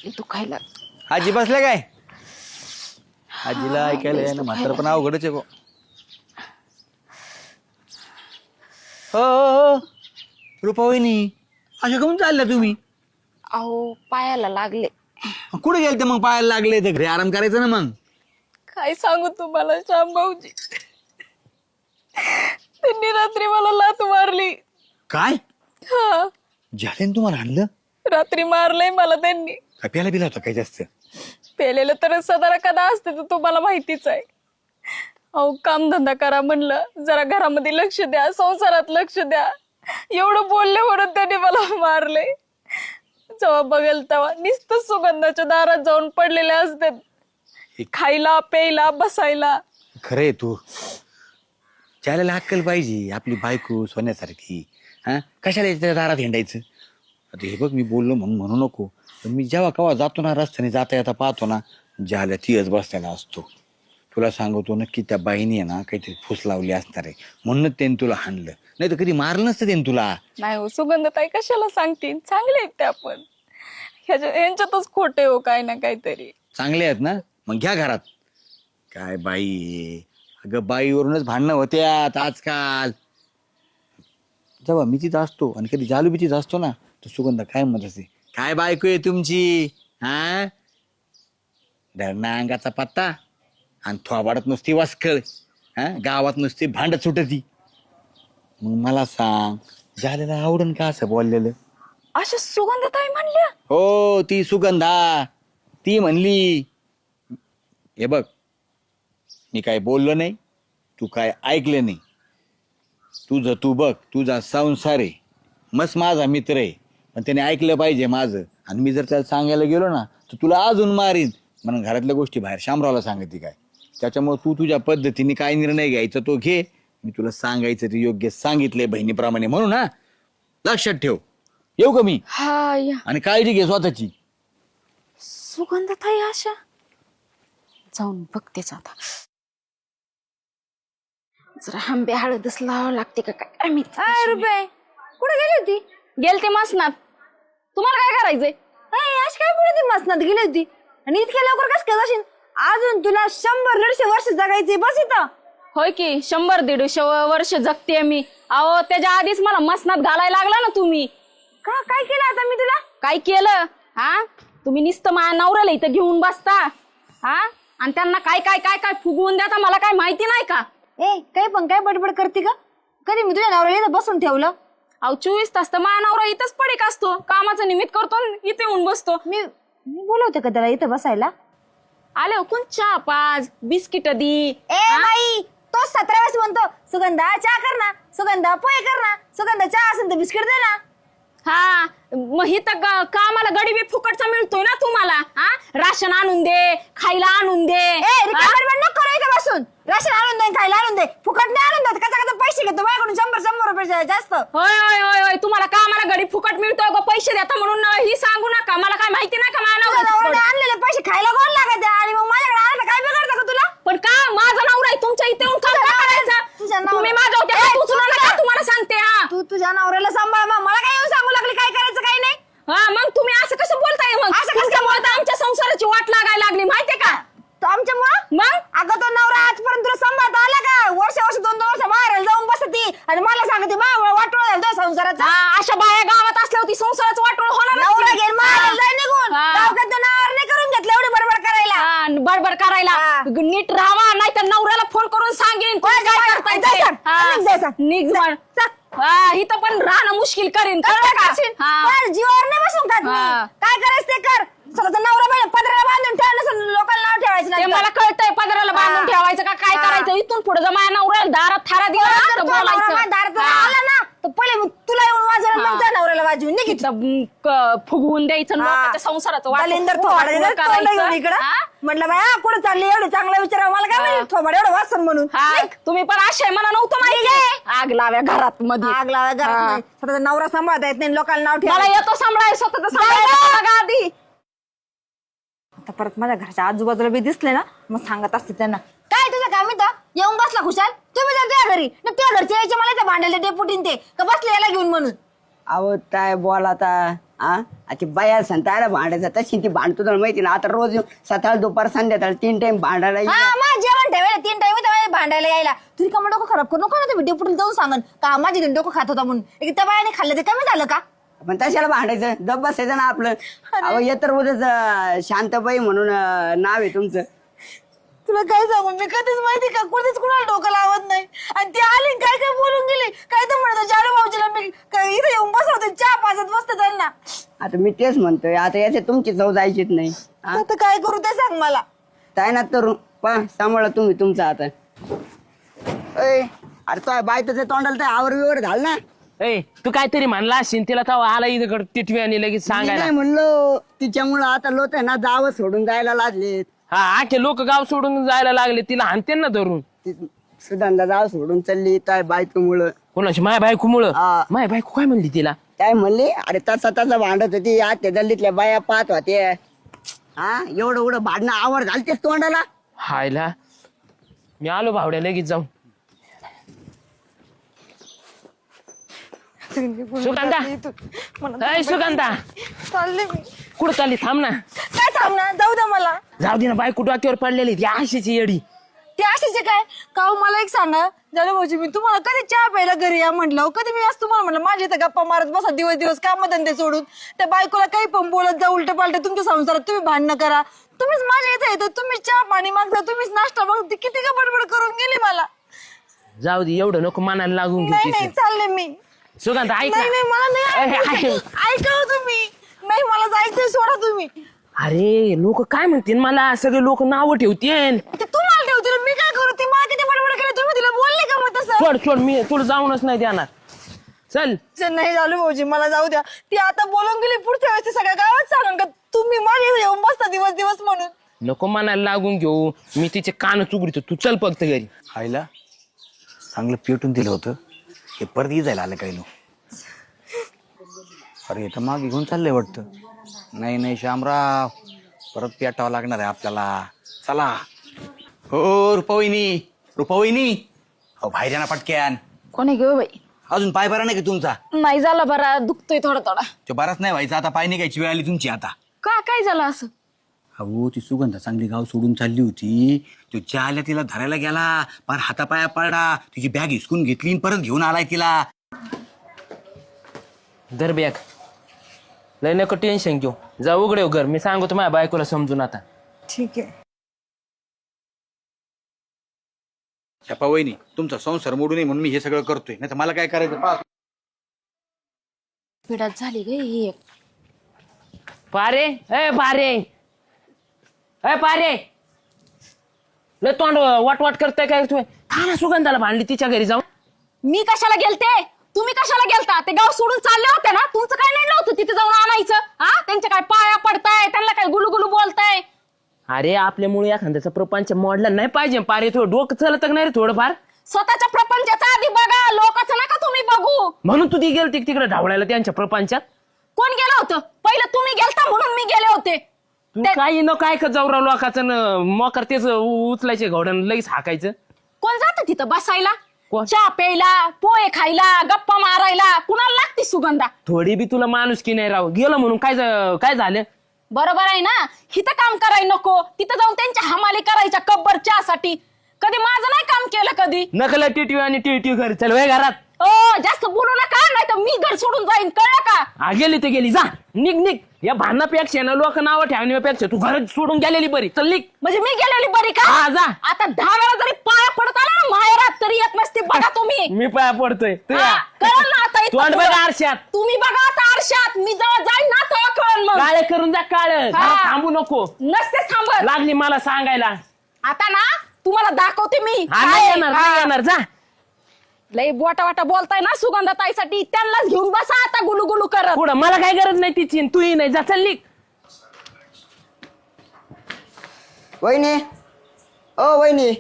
दुखायला. आजी बसल्या काय? आजीला ऐकायला आहे ना, म्हातार पण अवघडच आहे. हो रुपा वहिनी, अशा काऊन चालल्या तुम्ही? अहो पायाला लागले. कुठे गेलते मग? पायाला लागले तर घरी आराम करायचं ना मग. काय सांगू तुम्हाला श्याम भाऊजी, त्यांनी रात्री मला लाथ मारली. काय हा, झाले तुम्हाला आणलं? रात्री मारलंय मला त्यांनी. काय प्याला बिला होता काय जास्त? पेलेलं तर सदारा कदा असते तर तुम्हाला माहितीच आहे. अहो कामधंदा करा म्हणलं, जरा घरामध्ये लक्ष द्या, संसारात लक्ष द्या, एवढं बोलले म्हणून त्यांनी मला मारले. जेव्हा बघेल तेव्हा नुसतं सुगंधाच्या दारात जाऊन पडलेले असतात, खायला प्यायला बसायला. खरे तू चालायला अक्कल पाहिजे. आपली बायको सोन्यासारखी, हा कशाला त्याच्या दारात हिंडायचं? आता हे बघ, मी बोललो म्हणून म्हणू नको, पण मी जेव्हा केव्हा जातो ना रस्त्याने, जाता येता पाहतो ना, ज्याला तीच बसलेला असतो. तुला सांगतो नक्की त्या बाईने आहे ना काहीतरी फूस लावली असणार आहे, म्हणूनच त्याने तुला हाणलं, नाही तर कधी मारलं नसतं त्याने तुला. नाही हो, सुगंधताई कशाला सांगतील, चांगले आहेत त्या, पण ह्यांच्यातच खोटे हो काय ना काहीतरी. चांगले आहेत ना, मग घ्या घरात. काय बाई आहे. अगं बाईवरूनच भांडणं होत्यात आजकाल. जेव्हा मी तिथं असतो आणि कधी जालू बी तिथं असतो ना, तर सुगंधा काय म्हणत असते, काय बायको आहे तुमची, हा धरणा अंगाचा पत्ता आणि थोबाडत नुसती वासकळ, हा गावात नुसती भांडत सुटती. मग मला सांग, झालेला आवडन का असं बोललेलं? अशा सुगंधताई म्हणल्या? हो, ती सुगंधा ती म्हणली. हे बघ, मी काय बोललो नाही, तू काय ऐकलं नाही. तुझं तू बघ, तुझा संसार आहे, मस्त माझा मित्र आहे, पण त्याने ऐकलं पाहिजे माझं. आणि मी जर त्याला सांगायला गेलो ना तर तुला अजून मारीन. म्हणून घरातल्या गोष्टी बाहेर शामरावला सांगते काय. त्याच्यामुळे तू तुझ्या पद्धतीने काय निर्णय घ्यायचा तो घे. मी तुला सांगायचं ते योग्य सांगितलंय बहिणीप्रमाणे, म्हणून हा लक्षात ठेव. येऊ का मी? हा या. आणि काळजी घे स्वतःची. सुगंधताई अशा, जाऊन बघतेच आता. जरा आंबे हळदच लावावं लागते का काय मी. रुपये कुठे गेली होती? गेलते मसनात. तुम्हाला काय करायचंय? अशी काय कुठे ती मसनात गेली होती? आणि इतक्या लवकर कस काय जाशील? अजून तुला 100-150 वर्ष जगायचे बस इथं. होय की, 100-150 वर्ष जगते मी. अहो त्याच्या आधीच मला मसनात घालायला लागला ना तुम्ही. का काय केलं आता मी तुला? काय केलं? हा, तुम्ही नुसतं माझ्या नवऱ्याला इथं घेऊन बसता, हा, आणि त्यांना काय काय काय काय फुगवून द्या, मला काय माहिती नाही का? काय पण काय बडबड करते का? कधी मी तुझ्या नवऱ्याला इथं बसून ठेवलं? अहो 24 तास तर माझा नवरा इथंच पडीक असतो, कामाचं निमित्त करतो इथे येऊन बसतो. मी बोलवते का त्याला इथं बसायला? आले कोण चहा पाच बिस्किट दी. बाई, तो 17 वेळेस म्हणतो, सुगंधा चहा कर ना, सुगंधा पोहे कर ना, सुगंधा चहा असेल तर बिस्किट दे ना. हा, मग इथं कामाला गडी बी फुकटचा मिळतोय ना तुम्हाला. हा, राशन आणून दे, खायला आणून दे. नको करू इथं बसून. राशन आणून दे, खायला आणून दे, फुकट नाही आणून देत. कसा पैसे घेतो माझ्याकडून 100 रुपये जास्त. होय होय होय होय, तुम्हाला कामाला गडी फुकट मिळतोय ग, पैसे देता म्हणून ही सांगू नका, मला काय माहिती नाही का माझ्या आणलेले पैसे खायला कोण लागत आणि मग माझ्याकडे आलं काय बिघडतं का तुला? पण का माझा नवरा आहे तुमच्या इथे येऊन काम का करायचा? तुम्ही माझ्या हात उचलू नका, तुम्हाला सांगते. हा, तू तुझ्या नवऱ्याला सांभाळ. मग मला काय येऊन सांगू लागली काय करायचं काय नाही? हा, मग तुम्ही असं कसं बोलताय? मग असं कसं बोलता? आमच्या संसाराची वाट लागायला लागली माहितीये का? तो आमच्यामुळं मग अगं तो नवरा आजपर्यंत तुला सांभाळता आला का? वर्ष 2-2 वर्ष बाहेर जाऊन बसती आणि मला सांगते माझ्यामुळे वाटोळ झालं तो संसाराचा. अशा बाया गावात असल्या होती संसाराचं वाटोळ होणार. नवरा घेऊन मारायला जाय निघून. गावकात नावावर नाही करून घेतलं एवढी बडबड करायला. बडबड करायला नीट राहावा, नाही तर नवऱ्याला फोन करून सांगेन तुम्ही काय करताय ते. निघ म्हण. इथं पण राहणं मुश्किल करीन, कळलं का? जीवावर नाही बसून खात मी. काय करायचं ते कर. स्वतःचा नवरा बाई पदराला बांधून ठेव, नसेल लोकांना नाव ठेवायचं ते नाही. मला कळतंय, पदराला बांधून ठेवायचं का काय करायचं. इथून पुढे जर माझ्या नवऱ्याला दारात थारा दिला ना तर बोलायचं. दारात आला ना तर पहिले मग तुला येऊन वाजवलं, मग त्या नवऱ्याला वाजवून निघितलं फुगवून द्यायचं, लोकांच्या संसाराचं थोबाड इकडं. म्हटलं बाया कुठं चालली एवढं चांगला विचार, मला काय माहिती थोबाड एवढं वाचन म्हणून. तुम्ही पण आशय मला नव्हतं माहिती. आग लाव्या घरात मध्ये, आग लावा घरात. स्वतःचा नवरा सांभाळता येत नाही, लोकांना नाव ठेवा. मला येतो सांभाळाय, स्वतःच सांभाळायला आधी. आता परत माझ्या घरच्या आजूबाजूला बी दिसले ना मग सांगत असते त्यांना, काय तुझं काम इथं येऊन बसला खुशाल, तुम्ही जर तुझ्या घरी ना तुझ्या घरचे यायचे मला इथं भांडायला डेपुटीन ते का बसले याला घेऊन म्हणून. अहो काय बोला आता, हा ती बाया संतायला भांडायचं तशी ती भांडतो तुला माहिती ना आता रोज सकाळ दुपार संध्याकाळ 3 टाइम भांडायला हा माझं जेवण ठेवायला 3 टाइम भांडायला यायला तुम्ही का डोकं खराब करू नको ना तुम्ही डेपुटीला जाऊन सांगन का माझे डोकं खात होता म्हणून एक त्या बायाने खाल्लं ते कमी झालं का पण तशाला भांडायचं दब बसायचं ना आपलं अहो येतर उद्याच शांतबाई म्हणून नाव आहे तुमचं. तुला काय सांगू मी कधीच माहिती का कुठेच कुणाला डोकं लावत नाही आणि ती आली काय काय बोलून गेली काय तर म्हणत जालू भाऊजीला मी इथे येऊन बसवते चहा पाजत बसते त्यांना. आता मी तेच म्हणतोय आता याचे तुमची चव जायचीच नाही आता काय करू ते सांग मला. काय ना तरुण पा सांभाळा तुम्ही तुमचं आता. अरे तो बाय तुझ्या तोंडाला तर आवर विवर घाल ना. ए तू काहीतरी म्हणला असेल तिला तेव्हा आला इथं टिटवी आणि लगेच मी सांगायला नाही म्हणलो तिच्यामुळं आता लोक आहे ना जावं सोडून जायला लागलेत. हा आखे लोक गाव सोडून जायला लागले तिला हाणते ना धरून. सुधांदा जाव सोडून चालली काय बायकोमुळं. कोणाची माय बायको मुळे हा. माय बायको काय म्हणली तिला काय म्हणली अरे तसा भांडत होती आत्या गल्लीतल्या बाया पाहत होते हा एवढं भांडणं आवड झालतेच तोंडाला. हायला मी आलो भावड्या लगेच जाऊन. सुगंधा अय सुगंधा चालले मी कुठं चालली थांब ना. काय थांबणार जाऊ द्या मला. जाऊ दे ना बायको डोक्यावर पडलेली ती आशीची येडी. ते असेच काय का मला एक सांगा जालू भाऊजी मी तुम्हाला कधी चहा प्यायला घरी या म्हटलं कधी मी आज तुम्हाला म्हटलं माझ्या इथं गप्पा मारत बसा दिवस काम धंदे सोडून त्या बायकोला काही पण बोलत जा उलट पालट तुमच्या संसारात तुम्ही भांडणं करा तुम्हीच माझ्या इथं येतं तुम्ही चहा पाणी मागता तुम्हीच नाश्ता मागता किती का बडबड करून गेली मला. जाऊ दे एवढं नको मनाला लागून नाही नाही घेऊ. चालले मी. सुगंधा ऐक नाही नाही मला ना. नाही ऐका हो तुम्ही नाही मला जायचंय सोडा तुम्ही. अरे लोक काय म्हणतील मला सगळे लोक नावं ठेवतील. ते तुम्हाला ठेवतील मी काय करू ती मला किती बडबड केली तुम्ही तिला बोलले का मग तसं. सोड मी तुला जाऊनच नाही देणार. चल नाही जालू भाऊजी मला जाऊ द्या ती आता बोलून गेली पुढच्या वेळेस ती सगळ्या गावात सांगून का तुम्ही माझ्या इथं येऊन बसता दिवस म्हणून. नको मनाला लागून घेऊ मी तिचे कान चुगडीतो तू चल फक्त घरी. आईला चांगलं पेटून दिलं होतं हे परत जायला आलं काही नो. अरे तर मागे घेऊन चाललंय वाटतं. नाही श्यामराव परत पेटावं लागणार आहे आपल्याला. चला हो रुपावहिनी हो बाहेर ना पटक्यान. कोणी घेऊ बाई अजून पाय बरा नाही का तुमचा. नाही झाला बरा दुखतोय थोडा तो बराच नाही व्हायचा आता पाय निघायची वेळ आली तुमची आता. का काय झालं असं. अहो ती सुगंधा चांगली गाव सोडून चालली होती तो ज्या आल्या तिला धरायला गेला पार हातापाया पडला तिची बॅग हिसकून घेतली आणि परत घेऊन आलाय तिला. धर बॅग लय नको टेन्शन घेऊ जा उघडे घर मी सांगतो माझ्या बायकोला समजून आता. ठीक आहे. छपा वहिनी तुमचा संसार मोडू नये म्हणून मी हे सगळं करतोय नाही तर मला काय करायचं पहा. पिढात झाली गे ही एक. पारे लय तोंड वाट करताय काय तुम्ही. खाना सुगंधाला भांडली तिच्या घरी जाऊन. मी कशाला गेलते तुम्ही कशाला गेलता ते गाव सोडून चालले होते ना तुमचं काय नाही नव्हतं तिथे जाऊन आणायचं. हा त्यांच्या काय पाया पडताय त्यांना काय गुलुगुलू बोलताय. अरे आपल्यामुळे एखाद्याचा प्रपंच मोडला नाही पाहिजे पारे थोडं डोकं चलत नाही रे थोडंफार. स्वतःच्या प्रपंचाचा आधी बघा लोकांचं नका तुम्ही बघू. म्हणून तू ती गेलती तिकडे ढावळायला त्यांच्या प्रपंचात. कोण गेलं होतं पहिलं तुम्ही गेलता म्हणून मी गेले होते. तू काही न काय का जाऊ राव लोकांचं मोकर तेच उचलायचे घोड्यानं लगेच हाकायचं. कोण जातं तिथं बसायला कोण? चहा प्यायला पोहे खायला गप्पा मारायला कुणाला लागते सुगंधा. थोडी बी तुला माणूस की नाही राव गेलं म्हणून काय झालं. बरोबर आहे ना हिथं काम करायला नको तिथं जाऊन त्यांच्या हमाली करायच्या कब्बर चहासाठी. कधी माझं नाही काम केलं कधी. नकला टिटवी आणि टिटवी घरी चल वय घरात. जास्त बोलू नका नाही तर मी घर सोडून जाईन कळलं का. गेली तर गेली जा निघ या भांडणापेक्षा ना लोक नावं ठेवण्यापेक्षा तू घर सोडून गेलेली बरी चल निघ. म्हणजे मी गेलेली बरी का. हा जा. आता 10 वेळा जरी पाया पडत आला ना माहेरात तरी येत नसते बघा तुम्ही. मी पाया पडतोय हा, कळलं ना आता इथं तोंड बघा आरशात. तुम्ही बघा आता आरशात मी जेव्हा जाईन ना तेव्हा कळलं मग. काळे करून जा काळ थांबू नको. नसते थांबत लागली मला सांगायला. आता ना तुम्हाला दाखवते मी हा काय. नाही येणार हा. नाही येणार जा. लय बोटा बोलताय ना सुगंधाताईसाठी त्यांनाच घेऊन बसा आता गुलुगुलू करत. पुढं मला काय गरज नाही तिची तूही नाही जा चल निघ. वहिनी ओ वहिनी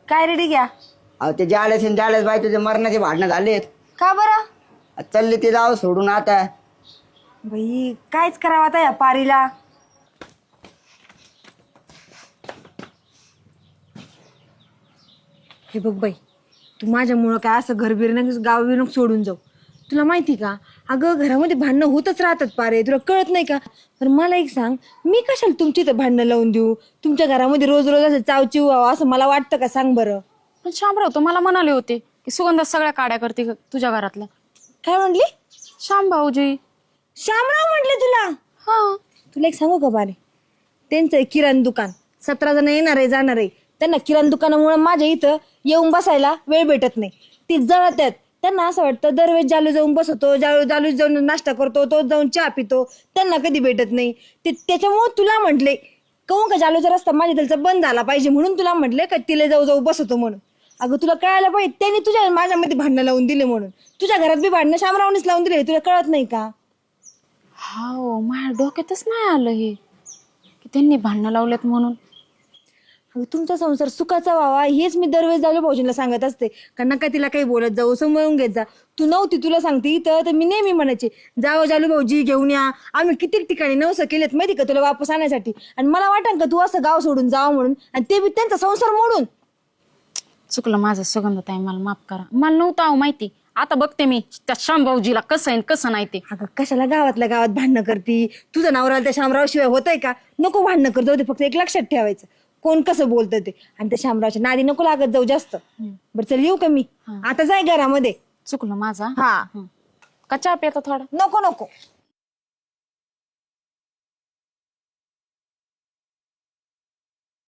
काय रेडी घ्या. अहो ते जाळ्यास बाय तुझे मरणाचे भांडणं झालेत. का बरं चालले ते जाव सोडून आता. बाई कायच करावं आता या पारीला. हे बघ बाई तू माझ्यामुळं काय असं घरबिर गाव बिर सोडून जाऊ. तुला माहिती का अगं घरामध्ये भांडणं होतच राहतात पारे, तुला कळत नाही का? तर मला एक सांग, मी कशाला तुमची इथं भांडणं लावून देऊ? तुमच्या घरामध्ये रोज रोज असं चावचिव व्हावं असं मला वाटतं का? सांग बरं. पण शामराव तर मला म्हणाले होते की सुगंधा सगळ्या काड्या करते तुझ्या घरातल्या. काय म्हणली? श्याम भाऊजी. श्यामराव म्हटले तुला? हा. तुला एक सांगू का बारे, त्यांचं एक किराणा दुकान, 17 जण येणार आहे जाणार आहे. त्यांना किराणा दुकानामुळे माझ्या इथं येऊन बसायला वेळ भेटत नाही. ती जळत आहेत. त्यांना असं वाटतं दरवेळेस जालू जाऊन बसतो, जालू जाऊन नाश्ता करतो, तो जाऊन चहा पितो, त्यांना कधी भेटत नाही. ते त्याच्यामुळे तुला म्हटले कहून का जालूचा रस्ता माझ्या दिलचा बंद झाला पाहिजे म्हणून तुला म्हटले का तिला जाऊ जाऊ बसतो म्हणून. अगं तुला कळायला पाहिजे, त्यांनी तुझ्या माझ्यामध्ये भांडणं लावून दिले म्हणून. तुझ्या घरात बी भांडणं शामरावनेच लावून दिले, तुला कळत नाही का? हा हो, माझ्या डोक्यातच नाही आलं हे की त्यांनी भांडणं लावलेत म्हणून. अगं तुमचा संसार सुखाचा व्हावा हेच मी दरवेळेस जाऊ भाऊजींना सांगत असते. का नका तिला काही बोलत जाऊ, समजून घेत जा. तू नव्हती, तुला सांगते इथं तर मी नेहमी म्हणायचे जाओ जालू भाऊजी घेऊन या. आम्ही कित्येक ठिकाणी नवसं केलेत माहिती का तुला वापस आणण्यासाठी. आणि मला वाटन का तू असं गाव सोडून जावं म्हणून, आणि ते बी त्यांचा संसार मोडून. चुकलं माझं सुगंधताई, मला माफ करा. मला नव्हतं अहो माहिती. आता बघते मी त्या श्याम भाऊजीला कसं आहे कसं नाही ते. अगं कशाला गावातल्या गावात भांडणं करती? तुझं नवरा त्या शामराव शिवाय होतंय का? नको भांडणं कर, जाऊ दे. फक्त एक लक्षात ठेवायचं कोण कसं बोलतं ते. आणि त्या शामरावच्या नादी नको लागत जाऊ जास्त. बरं चल येऊ का मी? आता जाय घरामध्ये. चुकलं माझा. हा का चहा पिता थोडा? नको नको.